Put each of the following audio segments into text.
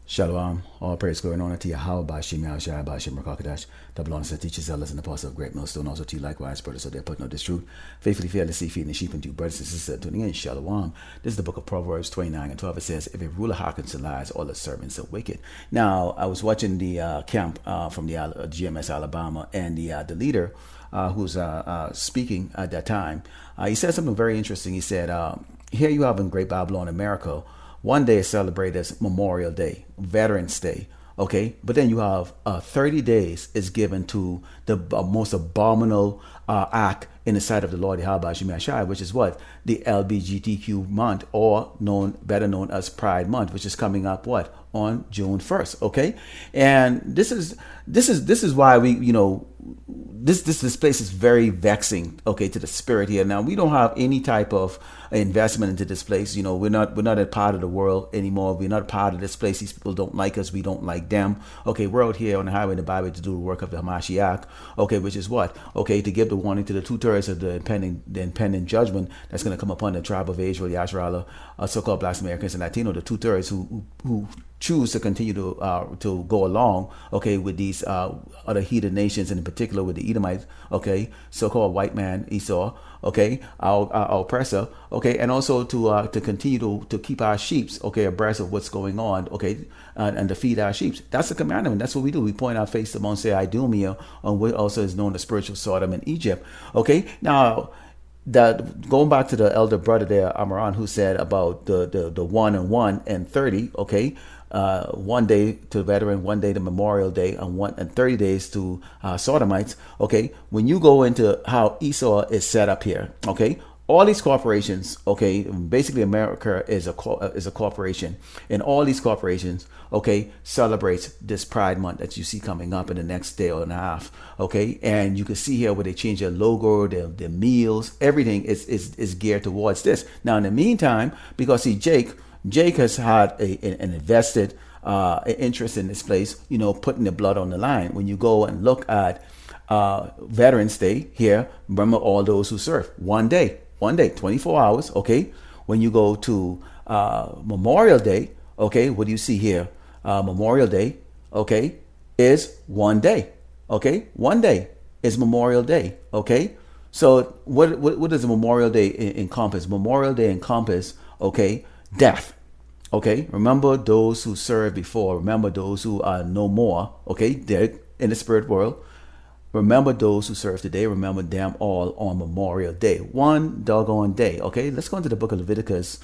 Shalom. All praise, glory, and honor to Yahweh, Bashim, Yahushua, Bashim, Rakakadash, the belongs to the teachers, elders, and the apostles of Great Millstone, also to you likewise, brothers, so they're putting out this truth, faithfully, fearlessly, feeding the sheep and you, brothers and sisters, tuning in, Shalom. This is the book of Proverbs 29 and 12. It says, if a ruler hearkens to lies, all the servants are wicked. Now, I was watching the camp from the GMS Alabama, and the leader who's speaking at that time, he said something very interesting. He said, here you have in Great Babylon, America, one day is celebrated as Memorial Day, Veterans Day, okay? But then you have 30 days is given to the most abominable act in the sight of the Lord, Yahweh Shai, which is what? The LBGTQ month, or better known as Pride Month, which is coming up what? On June 1st, okay? And this is why we, this place is very vexing, okay, to the spirit here. Now, we don't have any type of investment into this place. We're not a part of the world anymore. We're not part of this place. These people don't like us. We don't like them. Okay, we're out here on the highway in the Bible to do the work of the Hamashiach, okay, which is what? Okay, to give the warning to the 2/3 of the impending judgment that's going to come upon the tribe of Israel, Yasharala, so-called Black Americans and Latino, the 2/3 who choose to continue to go along, okay, with these other heathen nations, and in particular with the Edomites, okay, so-called white man Esau, okay, our oppressor, okay, and also to continue to keep our sheep, okay, abreast of what's going on, okay, and to feed our sheep. That's the commandment. That's what we do. We point our face to Mount Seir, Idumea, on what also is known as spiritual Sodom in Egypt, okay. Now, going back to the elder brother there, Amaran, who said about the 1 and 1 and 30, okay, 1 day to veteran, 1 day to Memorial Day, and 30 days to Sodomites. Okay, when you go into how Esau is set up here, okay, all these corporations, okay, basically America is a corporation, and all these corporations, okay, celebrates this Pride Month that you see coming up in the next day or and a half, okay, and you can see here where they change their logo, their meals, everything is geared towards this. Now, in the meantime, because see, Jake has had an invested interest in this place, putting the blood on the line. When you go and look at Veterans Day here, remember all those who serve. One day, 24 hours, okay? When you go to Memorial Day, okay, what do you see here? Memorial Day, okay, is 1 day, okay? 1 day is Memorial Day, okay? So what does Memorial Day encompass? Memorial Day encompass, okay, death. Okay, remember those who served before. Remember those who are no more. Okay, dead in the spirit world. Remember those who serve today. Remember them all on Memorial Day. One doggone day. Okay, let's go into the book of Leviticus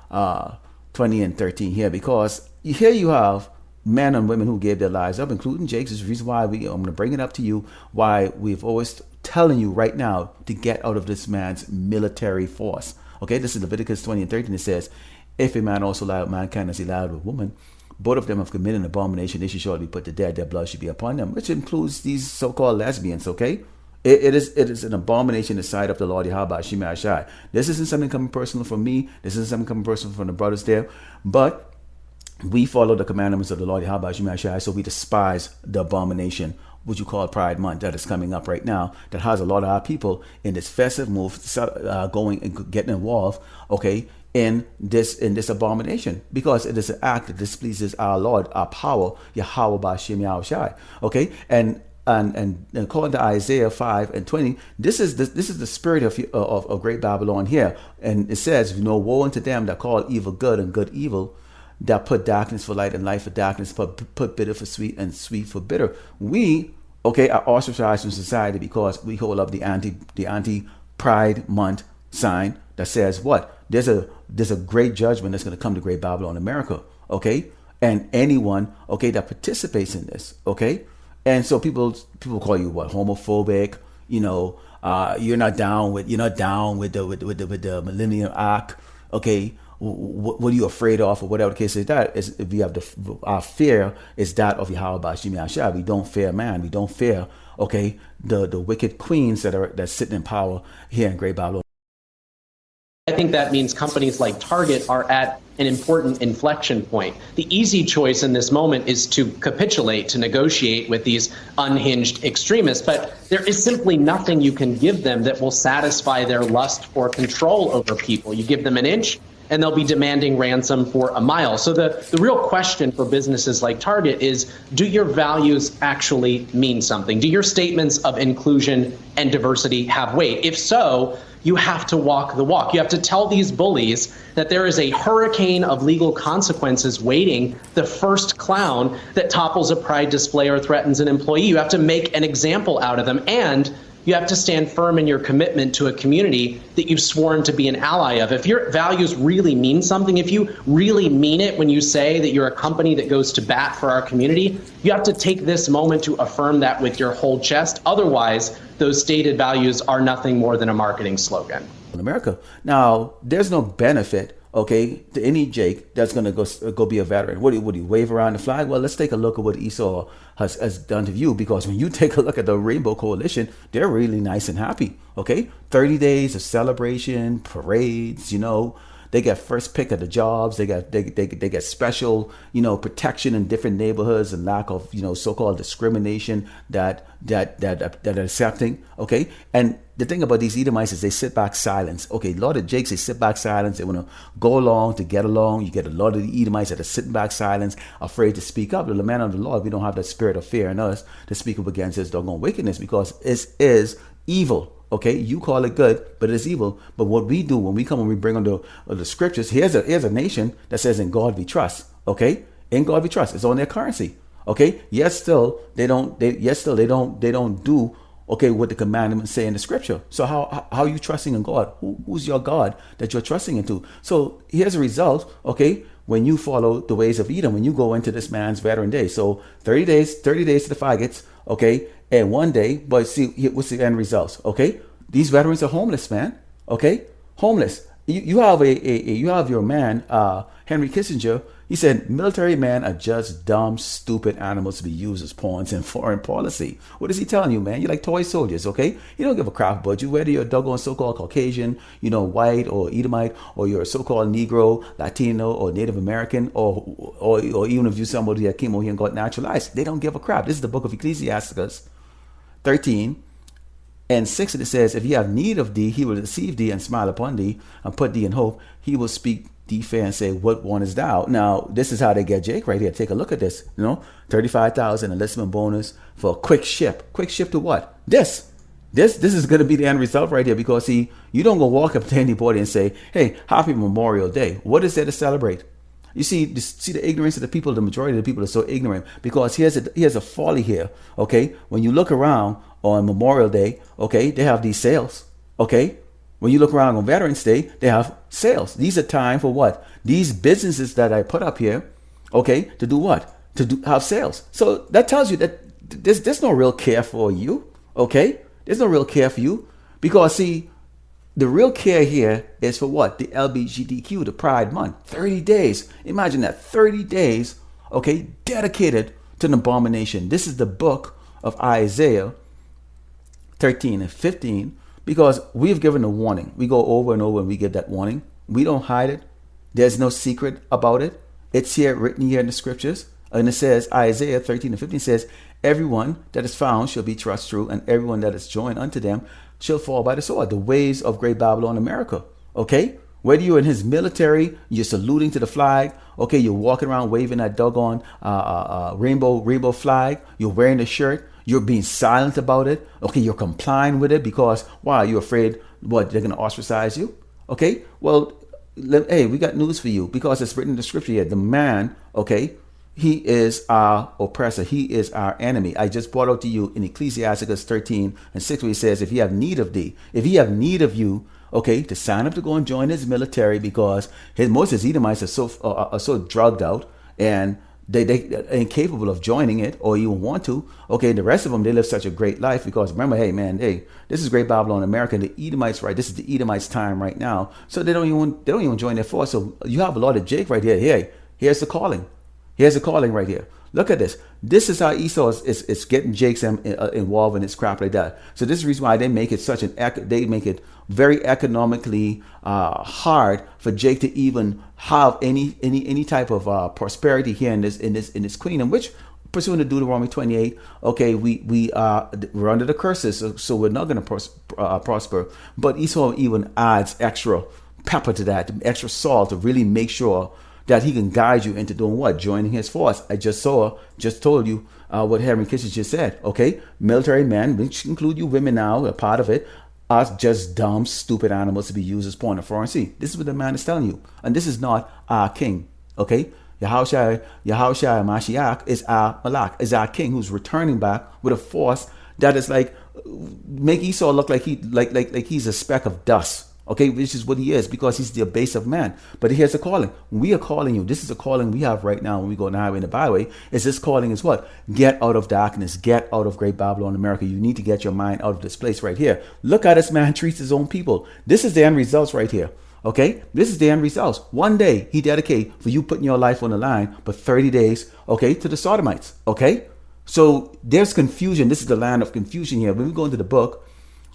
20 and 13 here, because here you have men and women who gave their lives up, including Jake's. This is the reason why I'm going to bring it up to you, why we've always telling you right now to get out of this man's military force. Okay, this is Leviticus 20 and 13. It says, if a man also lie with mankind as he lied with a woman, both of them have committed an abomination, they should surely be put to death, their blood should be upon them, which includes these so-called lesbians, okay? It is an abomination in the sight of the Lord Yahweh Shimei Ashai. This isn't something coming personal from me, this isn't something coming personal from the brothers there, but we follow the commandments of the Lord Yahweh Shimei Ashai, so we despise the abomination, what you call Pride Month, that is coming up right now, that has a lot of our people in this festive move, going and getting involved, okay, in this abomination, because it is an act that displeases our Lord, our power, Yahweh Bashim Yahushai. Okay, and according to Isaiah 5 and 20, this is the spirit of Great Babylon here, and it says, woe unto them that call evil good and good evil, that put darkness for light and light for darkness, put bitter for sweet and sweet for bitter. We, okay, are ostracized from society because we hold up the anti Pride Month sign that says what? There's a great judgment that's going to come to Great Babylon, America, okay? And anyone, okay, that participates in this, okay? And so people call you what? Homophobic, you're not down with the Millennium Act, okay? What are you afraid of, or whatever the case is? That is, if we have our fear is that of Yahweh Bashim Yahshua. We don't fear man. We don't fear, okay, the wicked queens that's sitting in power here in Great Babylon. I think that means companies like Target are at an important inflection point. The easy choice in this moment is to capitulate, to negotiate with these unhinged extremists, but there is simply nothing you can give them that will satisfy their lust for control over people. You give them an inch, and they'll be demanding ransom for a mile. So the real question for businesses like Target is, do your values actually mean something? Do your statements of inclusion and diversity have weight? If so, you have to walk the walk. You have to tell these bullies that there is a hurricane of legal consequences waiting the first clown that topples a pride display or threatens an employee. You have to make an example out of them, and you have to stand firm in your commitment to a community that you've sworn to be an ally of. If your values really mean something, if you really mean it when you say that you're a company that goes to bat for our community, you have to take this moment to affirm that with your whole chest. Otherwise, those stated values are nothing more than a marketing slogan. In America. Now, there's no benefit, okay, to any Jake that's going to go be a veteran. Would he wave around the flag? Well, let's take a look at what Esau has done to you, because when you take a look at the Rainbow Coalition, they're really nice and happy, okay? 30 days of celebration, parades, they get first pick at the jobs. They get special, protection in different neighborhoods, and lack of, so-called discrimination that are accepting. Okay. And the thing about these Edomites is they sit back silent. Okay. A lot of Jakes, they sit back silent. They want to go along to get along. You get a lot of the Edomites that are sitting back silent, afraid to speak up. The man of the Lord, we don't have that spirit of fear in us to speak up against this doggone wickedness, because it is evil. Okay, you call it good, but it's evil. But what we do when we come and we bring on the scriptures, here's a nation that says, "In God we trust." Okay, in God we trust. It's on their currency. Okay, yet still they don't do what the commandments say in the scripture. So how are you trusting in God? Who's your God that you're trusting into? So here's a result. Okay, when you follow the ways of Edom, when you go into this man's veteran day. So 30 days to the faggots. Okay. And one day, but see, what's the end results? Okay, these veterans are homeless, man. Okay, homeless. You have you have your man, Henry Kissinger. He said military men are just dumb, stupid animals to be used as pawns in foreign policy. What is he telling you, man? You're like toy soldiers, okay? You don't give a crap about you, whether you're a doggone so-called Caucasian, white or Edomite, or you're a so-called Negro, Latino, or Native American, or even if you're somebody that came over here and got naturalized. They don't give a crap. This is the book of Ecclesiastes 13 and 6, and it says, "If he have need of thee, he will receive thee and smile upon thee and put thee in hope. He will speak thee fair and say, what one is thou?" Now, this is how they get Jake right here. Take a look at this. 35,000 enlistment bonus for a quick ship. Quick ship to what? This is going to be the end result right here, because see, you don't go walk up to anybody and say, "Hey, happy Memorial Day." What is there to celebrate? You see the ignorance of the people. The majority of the people are so ignorant, because here's a folly here. Okay, when you look around on Memorial Day, okay, they have these sales. Okay, when you look around on Veterans Day, they have sales. These are time for what? These businesses that I put up here, okay, to do what? Have sales. So that tells you that there's no real care for you. Okay, there's no real care for you, because see, the real care here is for what? The LGBTQ, the Pride Month. 30 days. Imagine that. 30 days, okay, dedicated to an abomination. This is the book of Isaiah 13 and 15, because we've given a warning. We go over and over and we give that warning. We don't hide it. There's no secret about it. It's here, written here in the scriptures. And it says, Isaiah 13 and 15 says, "Everyone that is found shall be thrust through, and everyone that is joined unto them shall fall by the sword." The ways of great Babylon, America. Okay? Whether you're in his military, you're saluting to the flag. Okay, you're walking around waving that doggone rainbow flag. You're wearing a shirt. You're being silent about it. Okay, you're complying with it because, why? You're afraid what? They're going to ostracize you? Okay? Well, hey, we got news for you, because it's written in the scripture here. The man, okay, he is our oppressor. He is our enemy. I just brought out to you in Ecclesiastes 13 and 6, where he says, "If he have need of thee," if he have need of you, okay, to sign up to go and join his military, because most of his Edomites are so drugged out, and they are incapable of joining it or even want to. Okay, the rest of them, they live such a great life, because remember, hey man, hey, this is great Babylon, America. The Edomites, right? This is the Edomites' time right now. So they don't even join their force. So you have a lot of Jake right here. Hey, here's the calling. Here's a calling right here. Look at this. This is how Esau is getting Jake's involved in his crap like that. So this is the reason why they make it they make it very economically hard for Jake to even have any type of prosperity here in this kingdom, which, pursuant to Deuteronomy 28, okay, we're under the curses, so we're not going to prosper. But Esau even adds extra pepper to that, extra salt to really make sure that he can guide you into doing what? Joining his force. I just told you what Henry Kissinger just said. Okay, military men, which include you women now, a part of it, are just dumb, stupid animals to be used as pawn in a foreign sea. This is what the man is telling you, and this is not our king. Okay, Yahushua Mashiach is our Malak, is our king who's returning back with a force that is like make Esau look like he's a speck of dust. Okay, which is what he is, because he's the base of man. But here's the calling. We are calling you. This is a calling we have right now when we go on the highway and the byway. Is this calling is what? Get out of darkness. Get out of great Babylon, America. You need to get your mind out of this place right here. Look how this man treats his own people. This is the end results right here. Okay, this is the end results. One day he dedicate for you putting your life on the line, but 30 days, okay, to the Sodomites. Okay, so there's confusion. This is the land of confusion here. When we go into the book,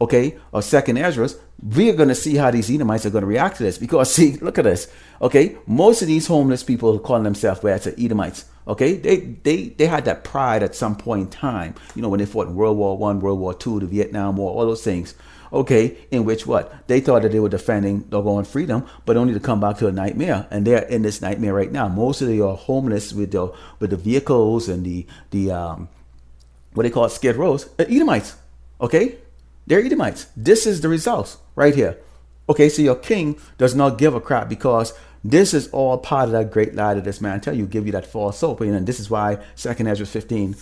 okay, or Second Ezra, we are going to see how these Edomites are going to react to this. Because see, look at this. Okay, most of these homeless people calling themselves Edomites. Okay, they had that pride at some point in time. You know, when they fought in World War I, World War II, the Vietnam War, all those things. Okay, in which what? They thought that they were defending doggone freedom, but only to come back to a nightmare. And they're in this nightmare right now. Most of them are homeless with the vehicles and the what they call skid rows. Edomites. Okay. They're Edomites. This is the results right here. Okay, so your king does not give a crap, because this is all part of that great lie that this man tell you, give you that false hope. And this is why 2nd Ezra 16,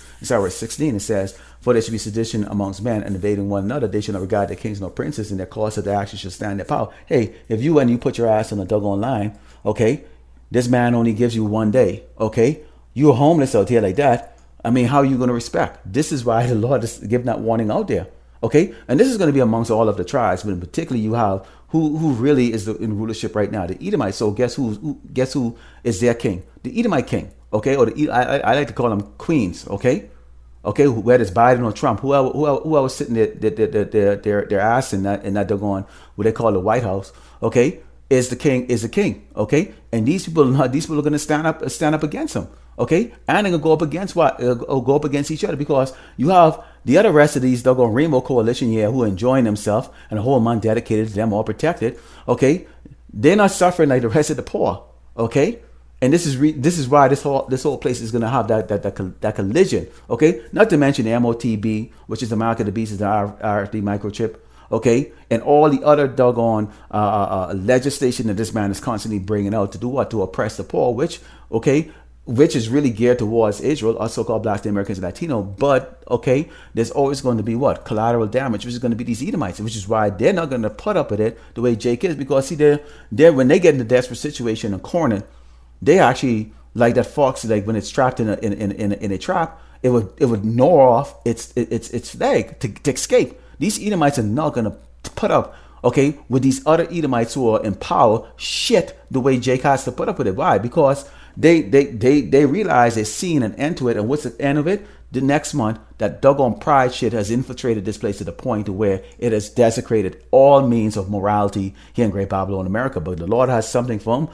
it says, for there should be sedition amongst men and invading one another. They shall not regard their kings nor princes, and their cause of their actions shall stand their power. Hey, if you put your ass on the doggone line, okay, this man only gives you one day, okay? You're homeless out here like that. I mean, how are you going to respect? This is why the Lord is giving that warning out there. Okay, and this is going to be amongst all of the tribes, but in particular, you have who really is in rulership right now, the Edomites. So guess who is their king? The Edomite king. Okay, or I like to call them queens. Okay, whether it's Biden or Trump, whoever was sitting their ass in that they're going what they call the White House. Okay, is the king. Okay, and these people are going to stand up against him. Okay, and they're gonna go up against what? Go up against each other, because you have the other rest of these doggone Rainbow Coalition here who are enjoying themselves, and a whole month dedicated to them, all protected. Okay, they're not suffering like the rest of the poor. Okay, and this is why this whole place is gonna have that collision. Okay, not to mention the MOTB, which is the mark of the beast, is the RFD microchip. Okay, and all the other doggone legislation that this man is constantly bringing out to do what? To oppress the poor, which is really geared towards Israel, or so-called Black Americans and Latino. But, okay, there's always going to be what? Collateral damage, which is going to be these Edomites, which is why they're not going to put up with it the way Jake is. Because, see, they're when they get in a desperate situation and cornered, they actually, like that fox, like when it's trapped in a trap, it would gnaw off its leg to escape. These Edomites are not going to put up, okay, with these other Edomites who are in power, shit, the way Jake has to put up with it. Why? Because they realize they're seeing an end to it. And what's the end of it? The next month, that doggone pride shit has infiltrated this place to the point to where it has desecrated all means of morality here in Great Babylon, America. But the Lord has something for him,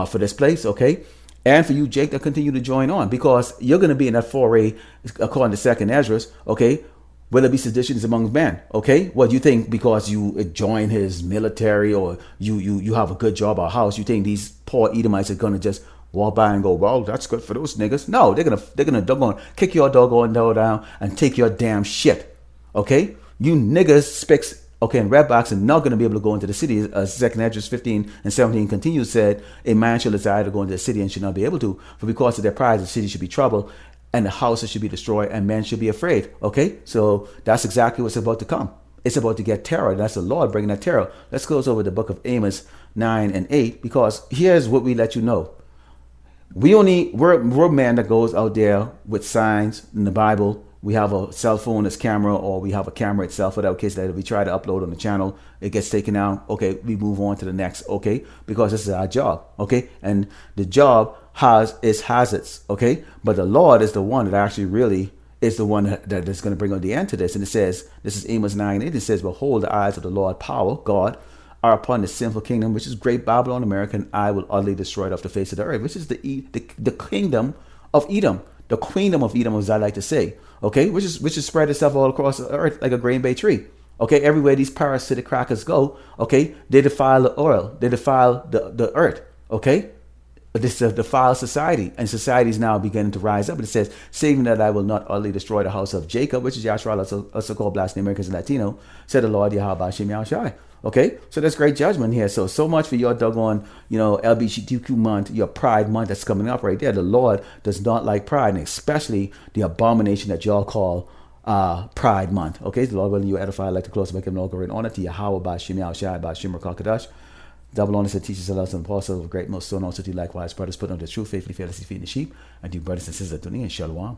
for this place, okay? And for you, Jake, to continue to join on, because you're going to be in that foray, according to 2nd Ezra, okay? Will there be seditions among men? Okay, what do you think? Because you join his military, or you have a good job or house, you think these poor Edomites are going to just walk by and go, well, that's good for those niggas? No, they're gonna doggone kick your doggone door down and take your damn shit. Okay, you niggas, spicks, okay, and redbacks are not gonna be able to go into the city. As 2nd Ezra 15 and 17 continues, said, a man shall desire to go into the city and should not be able to, for because of their pride, the city should be troubled, and the houses should be destroyed, and men should be afraid. Okay, so that's exactly what's about to come. It's about to get terror. That's the Lord bringing that terror. Let's go over the book of Amos 9 and 8, because here's what we let you know. We're a man that goes out there with signs in the Bible. We have a cell phone as camera, or we have a camera itself, without case that if we try to upload on the channel, it gets taken out. Okay, we move on to the next. Okay, because this is our job. Okay, and the job has its hazards. Okay, but the Lord is the one that actually really is the one that is going to bring on the end to this. And it says, this is Amos 9:8. It says, behold, the eyes of the Lord, power, God, are upon the sinful kingdom, which is great Babylon, America, and I will utterly destroy it off the face of the earth, which is the kingdom of Edom, the queendom of Edom, as I like to say, okay, which is spread itself all across the earth like a grain bay tree, Okay, everywhere these parasitic crackers go, okay, they defile the oil, they defile the earth, okay? This is a defiled society, and society is now beginning to rise up. And it says, saving that I will not utterly destroy the house of Jacob, which is Yahshua, also called blasphemy Americans and Latino, said the Lord Yahweh Shem Yahushai. Okay, so there's great judgment here. So much for your doggone, LGBTQ month, your pride month that's coming up right there. The Lord does not like pride, and especially the abomination that y'all call Pride Month. Okay, the Lord willing you edify, like to close, make him all glory and honor to Yahweh by Shem Yahushai by Shem Rakakadash. Double honors that teaches us and apostles of great most, so and also to likewise brothers put on the true faithfully fearlessly feeding the sheep, and to brothers and sisters tuning in. Shalom.